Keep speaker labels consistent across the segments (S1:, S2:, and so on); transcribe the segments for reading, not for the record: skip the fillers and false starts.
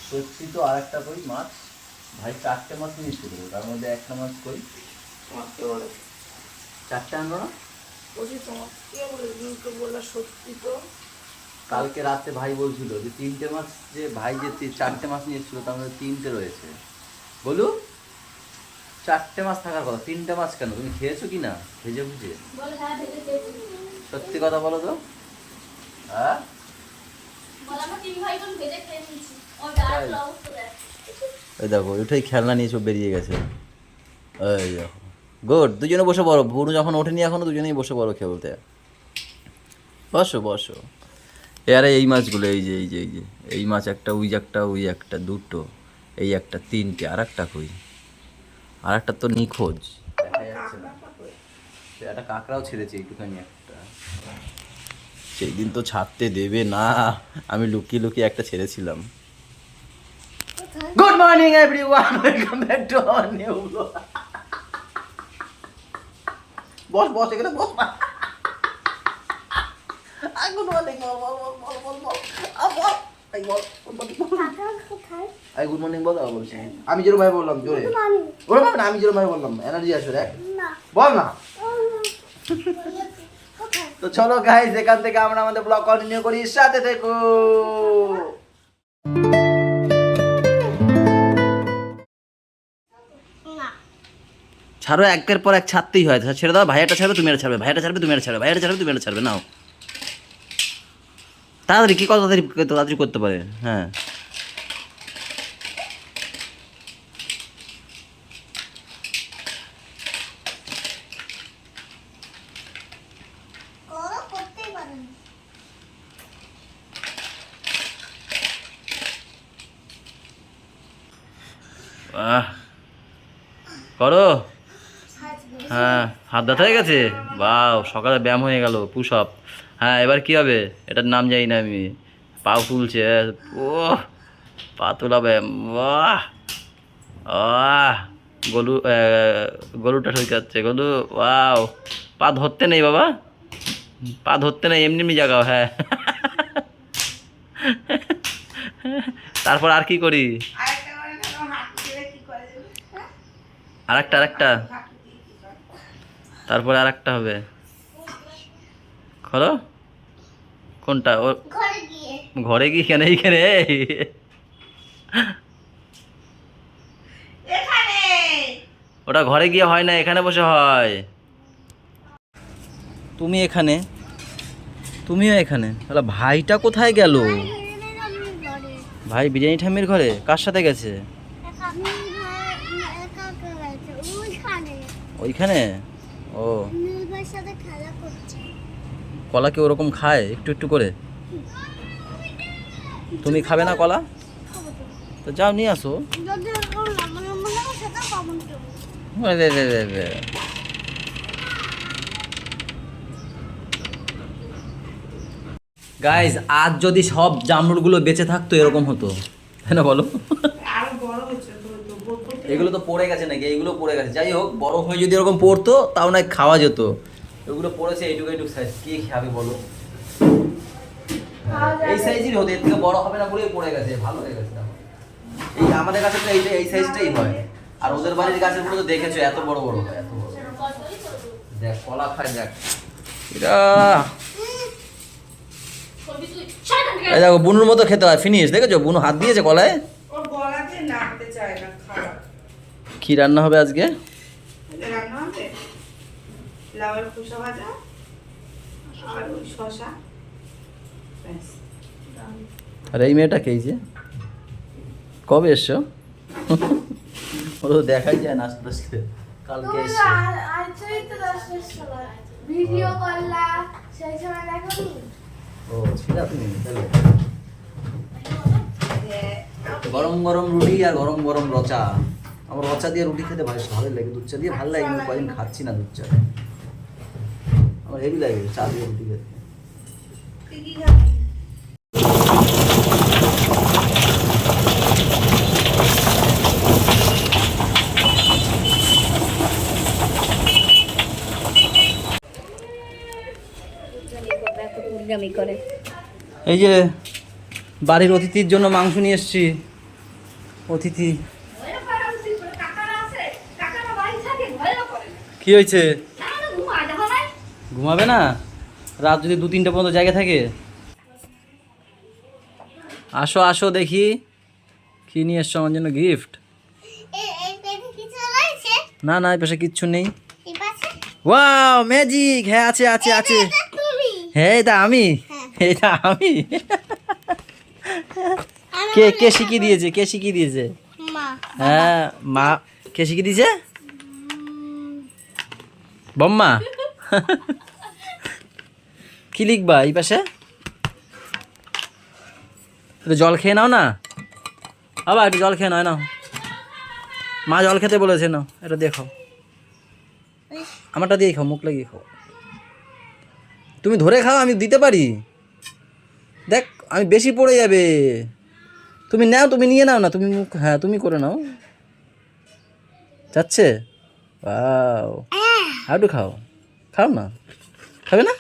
S1: সত্যি তো আর একটা কই মাছ ভাই 4টে মাছ নিয়ে এসেছিল, তার মধ্যে একটা মাছ কই চারটে আনলো না? কালকে রাতে ভাই বলছিল যে 3টে মাছ, যে ভাই যে 4টে মাছ নিয়ে এসেছিল তার মধ্যে 3টে রয়েছে। বলু 4টে মাছ থাকার কথা, 3টে মাছ কেন? তুমি খেয়েছো কি না ভেজে ভুজে? সত্যি কথা বলো তো। হ্যাঁ ওই দেখো ওইটাই খেলনা নিয়ে সব বেরিয়ে গেছে। ওই দেখো গুড, দুজনে বসে পড়ো। বুনু যখন ওঠেনি এখনো, দুজনেই বসে পড়ো খেলতে। বসো বসো। এবারে এই মাছগুলো, এই যে এই যে এই যে এই মাছ একটা, ওই একটা দুটো, এই একটা 3টে, আর একটা কই? আর একটা তো নিখোঁজ, দেখা যাচ্ছে না। একটা কাঁকড়াও ছেড়েছে এইটুখানি একটা, সেই দিন তো ছাড়তে দেবে না, আমি লুকিয়ে লুকিয়ে একটা ছেড়েছিলাম। Good morning everyone, welcome back to our new blog. Boss boss এখানে বস। গুড মর্নিং বল বল বল বল বল বল। এই বল গুড মর্নিং বল। বলছি আমি যেরকম ভাই বললাম জোরে, ওরে বাবা না, আমি যেরকম ভাই বললাম এনার্জি আসবে দেখ, বল না। তো চলো গাইস, এখান থেকে আমরা আমাদের ব্লগ কন্টিনিউ করি, সাথে থেকো। ছাড়ো, একের পর এক ছাড়তেই হয়। ছেড়ে দাও, ভাইয়াটা ছাড়বে তুমি এটা ছাড়বে, ভাইয়াটা ছাড়বে তুমি এটা ছাড়বে, ভাইয়াটা ছাড়বে তুমি এটা ছাড়বে। নাও তাড়াতাড়ি, কি কত তাড়াতাড়ি করতে পারে। হ্যাঁ করো। হ্যাঁ হাত ব্যথা হয়ে গেছে, বাও সকালে ব্যায়াম হয়ে গেল, পুশ আপ। হ্যাঁ এবার কি হবে এটার নাম জানি না আমি। পাও তুলছে, ও পা তোলা ব্যায়াম, বাহ আহ গলু, গলুটা ঠিক আছে গলু, ওয়াও। পা ধরতে নেই বাবা, পা ধরতে নেই, এমনি এমনি জাগাও। হ্যাঁ তারপর আর কি করি? আরেকটা আরেকটা, তারপরে আরেকটা হবে। খোলো কোনটা? ও ঘরে গিয়ে কেন? এইখানে ওটা ঘরে গিয়ে হয় না, এখানে বসে হয়। তুমি এখানে, তুমিও এখানে, তাহলে ভাইটা কোথায় গেল? ভাই বিরিয়ানি ঠাম্মির ঘরে কার সাথে গেছে? ওইখানে। ও কলা কি ওরকম খায় একটু একটু করে? তুমি খাবে না কলা? তো যাও নিয়ে আসো। গাইজ আজ যদি সব জামরুলগুলো বেঁচে থাকতো এরকম হতো, তাই না বলো? এগুলো তো পড়ে গেছে নাকি? এইগুলো পড়ে গেছে, যাই হোক বড় হয়ে যদি এরকম পড়তো তাও না খাওয়া যেত। এগুলো পড়েছে এইটুকু এইটুকু সাইজ, কে খাবে বলো? এই সাইজই হতো, এর থেকে বড় হবে না বলেই পড়ে গেছে, ভালো হয়ে গেছে। এই আমাদের কাছে তো এইটা এই সাইজটাই হয়, আর ওদের বাড়ির গাছেরগুলো তো দেখেছো এত বড় বড় হয়, এত বড়। দেখ কলা খায়, দেখ এটা। এই দেখো বুনুর মতো খেতে হয়, ফিনিশ। দেখেছো বুনু হাত দিয়েছে কলায়। কি রান্না হবে আজকে?
S2: লাউয়ের খোসা ভাজা আর ওই শসা।
S1: আর এই মেয়েটা কে? যে কবে এসছো? ও তো দেখাই যায় না আস্তে আস্তে, কালকে এসছে।
S3: ভিডিও করলা সেই সময় দেখোনি?
S1: ও ছিল তুমি তাহলে। গরম গরম রুটি আর গরম গরম রচা। আমার রচা দিয়ে রুটি খেতে ভালো লাগে, দুধ চা দিয়ে ভালো লাগে, কিন্তু কদিন খাচ্ছি না দুধ চা। আমার হেভি লাগে চা দিয়ে রুটি খেতে। এই যে বাড়ির অতিথির জন্য মাংস নিয়ে এসেছি, অতিথি
S3: ভয়ও করে উঠি করে কাকারা আছে কাকারা বাড়ি থাকে ভয়ও করে না।
S1: কি হয়েছে?
S3: না না ঘুমা দেখো না
S1: ঘুমাবে না? রাত যদি 2-3টা পর্যন্ত জায়গা থাকে? আসো আসো দেখি কি নিয়ে এসছো আমার জন্য গিফট।
S3: এই পেটে কিছু রয়েছে
S1: না না এই পাশে কিচ্ছু নেই।
S3: এই পাশে
S1: ওয়াও ম্যাজিক! হ্যাঁ আছে আছে আছে।
S3: এটা তুমি
S1: হ্যাঁ এটা আমি, এটা আমি। কে কে শিখিয়ে দিয়েছে? কে শিখিয়ে দিয়েছে?
S3: মা
S1: হ্যাঁ মা। কে শিখিয়ে দিয়েছে? বম্মা। কি লিখবা এই পাশে? একটু জল খেয়ে নাও না বাবা, একটু জল খেয়ে নাও নাও। মা জল খেতে বলেছে, নাও এটা দিয়ে খাও। আমারটা দিয়ে খাও, মুখ লাগিয়ে খাও। তুমি ধরে খাও, আমি দিতে পারি। দেখ আমি বেশি পড়ে যাবে। তুমি নাও, তুমি নিয়ে নাও না, তুমি মুখ, হ্যাঁ তুমি করে নাও। যাচ্ছে? ওয়াও, আর একটু খাও, খাও না, খাবে না?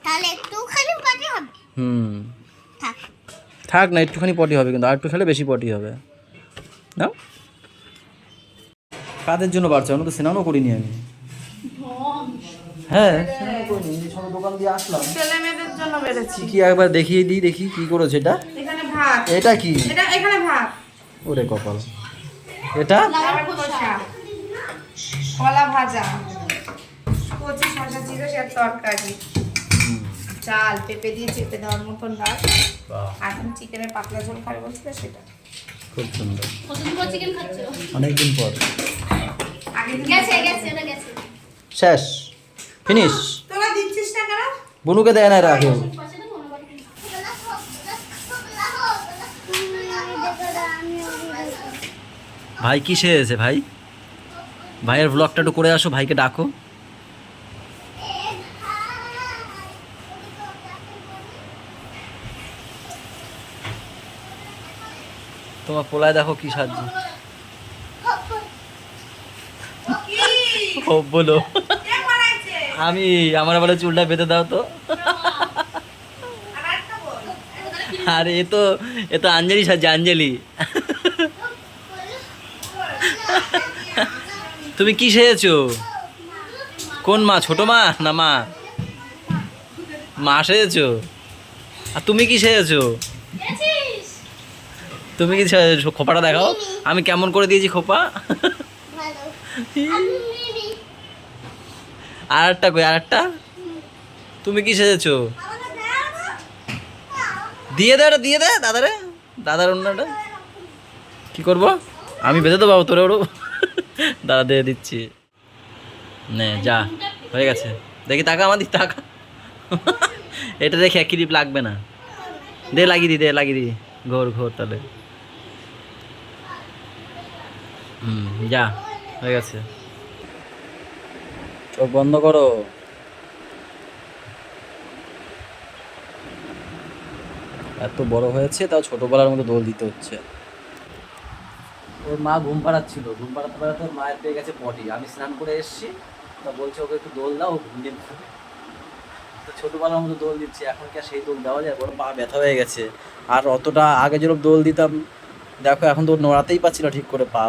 S3: তাহলে একটুখানি পাটি হবে
S1: হুম,
S3: থাক
S1: থাক না, একটুখানি পটি হবে, কিন্তু আর একটু খেলে বেশি পটি হবে। নাও। কাদের জন্য বাড়ছে? আমি তো স্নানও করিনি আমি। হ্যাঁ স্নানও করিনি, এই সব দোকান দিয়ে আসলাম।
S2: ছেলে মেয়েদের জন্য বেড়েছি।
S1: কি একবার দেখিয়ে দিই, দেখি কি করেছে এটা।
S2: এখানে ভাত,
S1: এটা কি?
S2: এটা এখানে ভাত,
S1: ওরে কপাল। এটা
S2: আবার খোসা, কলা ভাজা, কচি শসা ছিল সে তরকারি, চাল পেঁপে দিয়ে চেপে দেওয়ার মতন ডাল, আর তুমি চিকেনের পাতলা ঝোল খাবে বলছিলে সেটা।
S1: খুব সুন্দর,
S3: কতদিন পর চিকেন খাচ্ছো
S1: অনেকদিন পর।
S2: আগে দিন
S3: গেছে গেছে এটা গেছে
S1: শেষ, ফিনিশ।
S2: তোরা দিচ্ছিস না কেন?
S1: বুনুকে দেয় না রাখেও।
S3: পাশে দেখো না বাড়ি
S1: ভাই কি সেরেছে ভাই? ভাইয়ের ব্লগটা একটু করে আসো, ভাইকে ডাকো। তোমার পোলায় দেখো কি সাজছে। ও বলো,
S2: কে বানাইছে?
S1: আমি, আমার বলে চুলটা বেঁধে দাও তো।
S2: আর একটা বল।
S1: আরে এ তো আঞ্জলি সাজছে, আঞ্জলি। তুমি কি সেরেছো? কোন মা? ছোট মা না মা? মা সেরেছো? আর তুমি কি সেরেছো?
S3: গেছিস
S1: তুমি কি সেরেছো? খোপাটা দেখাও, আমি কেমন করে দিয়েছি খোপা।
S3: ভালো আমি মিমি
S1: আর একটা কই, আর একটা। তুমি কি সেরেছো?
S3: আমাকে দাও না
S1: দিয়ে দে, ওটা দিয়ে দে দাদারে, দাদার অন্যটা। কি করব? আমি বেঁধে দেবো তোরে ওরও। দাদা দিয়ে দিচ্ছি। নে যা, হয়ে গেছে। দেখি টাকা, আমার দিক টাকা। এটা দেখে এক ক্লিপ লাগবে না। দে লাগিয়ে দি, দে লাগিয়ে দি, ঘোর ঘোর তাহলে। যা, হয়ে গেছে। চোখ বন্ধ করো। এত বড় হয়েছে তাও ছোটবেলার মতো দোল দিতে হচ্ছে। ওর মা ঘুম পাড়াচ্ছিল, ঘুম পাড়াতে পাড়াতে ওর মায়ের পেয়ে গেছে পটি। আমি স্নান করে এসেছি, তা বলছে ওকে একটু দোল দাও, ও ঘুমিয়ে পড়বে। তো ছোটবেলার মতো দোল দিচ্ছি, এখন কি আর সেই দোল দেওয়া যায়? ওর পা ব্যথা হয়ে গেছে। আর অতটা আগে যেরকম দোল দিতাম, দেখো এখন তো নড়াতেই পারছি না ঠিক করে পা।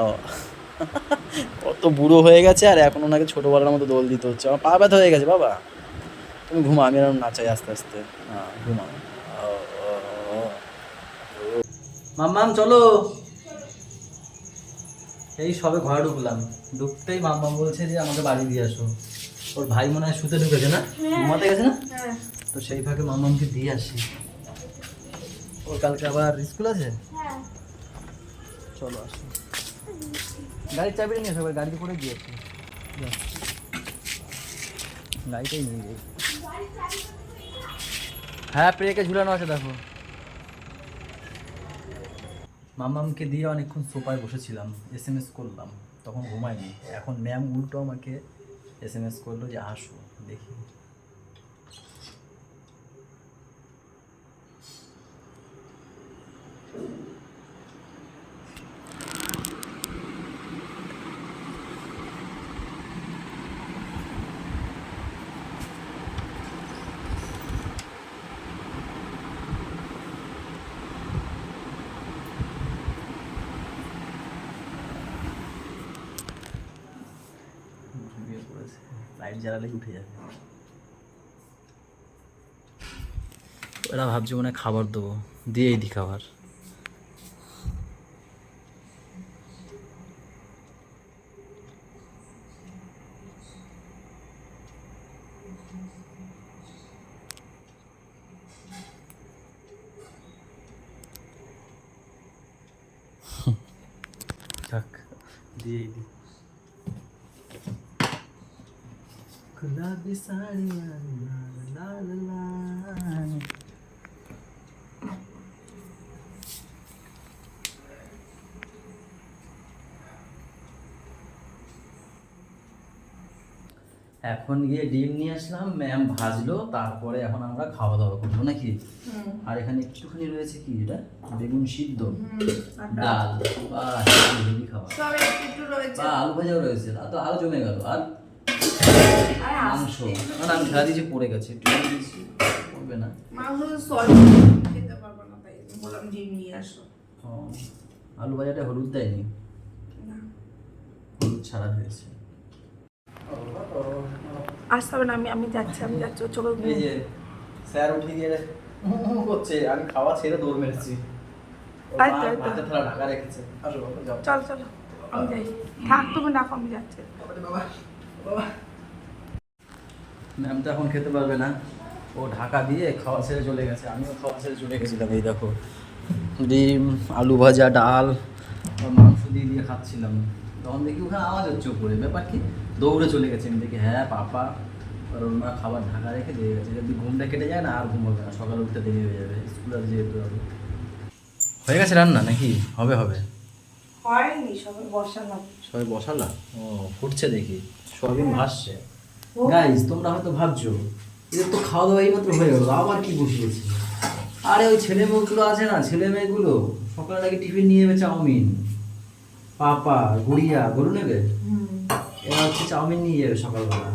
S1: কত বুড়ো হয়ে গেছে, আর এখন ওনাকে ছোটবেলার মতো দোল দিতে হচ্ছে। আমার পা ব্যথা হয়ে গেছে। বাবা তুমি ঘুমা, আমি এরকম নাচাই আস্তে আস্তে। হ্যাঁ ঘুমা। মাম্মাম চলো। এই সবে ঘরে ঢুকলাম, ঢুকতেই মাম্মাম বলছে যে আমাকে বাড়ি দিয়ে আসো। ওর ভাই মনে হয় শুতে ঢুকেছে না, ঘুমাতে গেছে না,
S2: হ্যাঁ
S1: তো সেই ফাঁকে মাম্মামকে দিয়ে আসি। ওর কালকে আবার স্কুল আছে।
S3: হ্যাঁ
S1: চলো আসো, গাড়ির চাবিটা নিয়ে আসো, গাড়িতে করে দিয়েছি। গাড়িটাই নিয়ে যাই। হ্যাঁ প্রেকে ঝুলানো আছে দেখো। মামামকে দিয়ে অনেকক্ষণ সোফায় বসেছিলাম, SMS করলাম, তখন ঘুমাইনি। এখন ম্যাম উল্টো আমাকে SMS করলো যে আসো, দেখি। জ্বালালেই উঠে যাবে। ওরা ভাবছে মনে হয় খাবার দেবো, দিয়েই দিই খাবার। থাক, দিয়েই দিই। गुलाबी साड़ियाँ लाल लाल लाल। এখন গিয়ে ডিম নিয়ে আসলাম, ম্যাম ভাজলো, তারপরে এখন আমরা খাওয়া দাওয়া করবো নাকি। আর এখানে একটুখানি রয়েছে কি এটা, বেগুন সিদ্ধ, ডাল, বাহ হেভি খাবার,
S2: সব একটু রয়েছে।
S1: বা আলু ভাজাও রয়েছে, তা তো আরো জমে গেল। আর
S2: আর
S1: মাংস, না আমি খেলা দিয়েছি পড়ে গেছে, একটু দিয়েছি পড়বে না।
S2: মাংস সরি খেতে পারবো না, তাই বললাম ডিম নিয়ে আসো।
S1: ও, আলু ভাজাটা হলুদ দেয়নি,
S2: না
S1: হলুদ ছাড়া হয়েছে।
S2: আসতে হবে না, আমি যাচ্ছি ওর চোখে
S1: এই যে স্যার উঠে গিয়ে করছে, আমি খাওয়া ছেড়ে দৌড় মেরেছি।
S2: তাই তো, তাই তো।
S1: হাতে থালা ঢাকা রেখেছে। আসো বাবা, যাও।
S2: চলো আমি যাই, থাক তুমি রাখো, আমি যাচ্ছি।
S1: বাবা বাবা, ম্যাম তো এখন খেতে পারবে না, ও ঢাকা দিয়ে খাওয়া ছেড়ে চলে গেছে, আমিও খাওয়া ছেড়ে চলে গেছিলাম। এই দেখো ডিম, আলু ভাজা, ডাল আর মাংস দিয়ে দিয়ে খাচ্ছিলাম, তখন দেখি ওখানে আওয়াজ হচ্ছে উপরে, ব্যাপার কি, দৌড়ে চলে গেছে। আমি দেখি হ্যাঁ পাপা আর ওর মা খাবার ঢাকা রেখে দিয়ে গেছে, যদি ঘুমটা কেটে যায় না আর ঘুম হবে না, সকালে উঠতে দেরি হয়ে যাবে, স্কুল আর যেতে হবে। হয়ে গেছে রান্না নাকি? হবে
S2: হয়নি, সবাই বসালাম।
S1: সবাই বসালা? ও ফুটছে দেখি, সয়াবিন ভাসছে। গাইস তোমরা হয়তো ভাবছো এদের তো খাওয়া দাওয়া এইমাত্র হয়ে গেল, আবার কি বসিয়েছে? আরে ওই ছেলে মেয়েগুলো আছে না, ছেলে মেয়েগুলো সকালে নাকি টিফিন নিয়ে যাবে চাউমিন, পাপা গুড়িয়া গরু নেবে, এরা হচ্ছে চাউমিন নিয়ে যাবে সকালবেলা,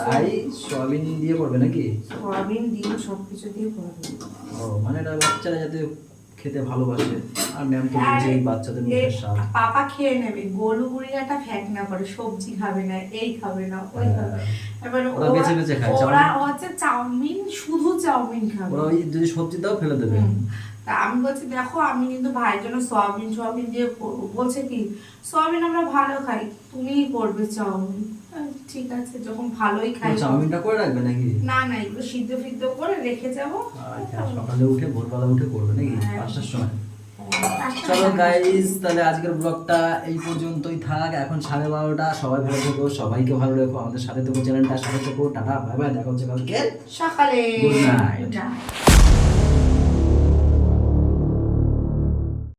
S1: তাই সয়াবিন দিয়ে করবে নাকি?
S2: সয়াবিন ডিম সবকিছু দিয়ে করবে।
S1: ও মানে এটা বাচ্চারা যাতে খেতে ভালোবাসে, আর ম্যাম তো বুঝেই বাচ্চাদের মুখের স্বাদ।
S2: পাপা খেয়ে নেবে, গোলু গুড়িয়াটা ফ্যাক না করে, সবজি খাবে না, এই খাবে না, ওই খাবে। এবার
S1: ওরা বেছে বেছে খায়,
S2: ওরা হচ্ছে চাউমিন, শুধু চাউমিন খাবে।
S1: ওরা ওই যদি সবজি দাও ফেলে দেবে।
S2: তা আমি বলছি দেখো আমি কিন্তু ভাইয়ের জন্য সোয়াবিন দিয়ে করবো। বলছে কি সোয়াবিন আমরা ভালো খাই, তুমিই করবে চাউমিন। ঠিক আছে, যখন ভালোই খাই।
S1: চাউমিনটা করে রাখবে নাকি?
S2: না এগুলো সিদ্ধ ফিদ্ধ করে রেখে যাবো।
S1: সকালে উঠে ভোরবেলা উঠে করবে নাকি 5টার সময়? চলো গাইস, তাহলে আজকের ব্লগটা এই পর্যন্তই থাক, এখন 12:30। সবাই ভালো থেকো, সবাইকে ভালো রেখো, আমাদের সাথে থেকো, চ্যানেলটার সাথে থেকো। টাটা বাই বাই, দেখা হচ্ছে কালকে
S2: সকালে।
S1: Good night.